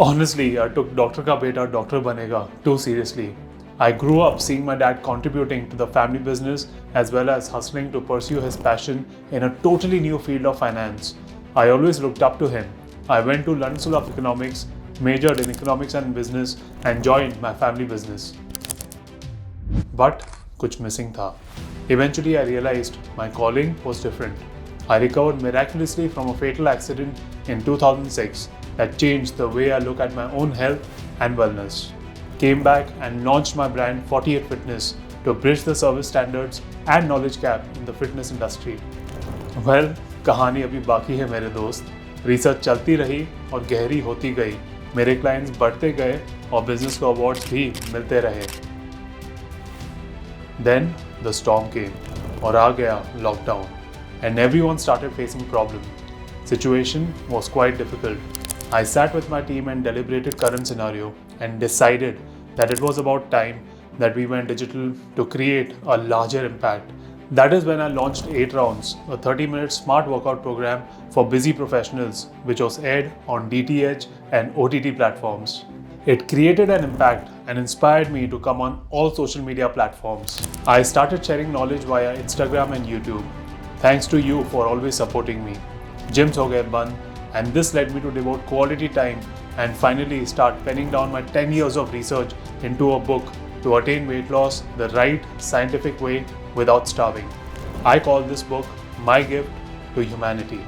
Honestly, I took Doctor Ka Beta Doctor Banega too seriously. I grew up seeing my dad contributing to the family business as well as hustling to pursue his passion in a totally new field of finance. I always looked up to him. I went to London School of Economics, majored in economics and business, and joined my family business. But कुछ missing था. Eventually, I realized my calling was different. I recovered miraculously from a fatal accident in 2006 that changed the way I look at my own health and wellness. Came back and launched my brand 48 Fitness to bridge the service standards and knowledge gap in the fitness industry. Well, कहानी अभी बाकी है मेरे दोस्त. Research चलती रही और गहरी होती गई. मेरे क्लाइंट्स बढ़ते गए और बिजनेस को अवार्ड्स भी मिलते रहे. Then the storm came और आ गया lockdown and everyone started facing problem. Situation was quite difficult. I sat with my team and deliberated current scenario and decided that it was about time that we went digital to create a larger impact. That is when I launched 8 Rounds, a 30-minute smart workout program for busy professionals which was aired on DTH and OTT platforms. It created an impact and inspired me to come on all social media platforms. I started sharing knowledge via Instagram and YouTube. Thanks to you for always supporting me. Gyms ho gaye band, and this led me to devote quality time and finally start penning down my 10 years of research into a book to attain weight loss the right scientific way without starving. I call this book My Gift to Humanity.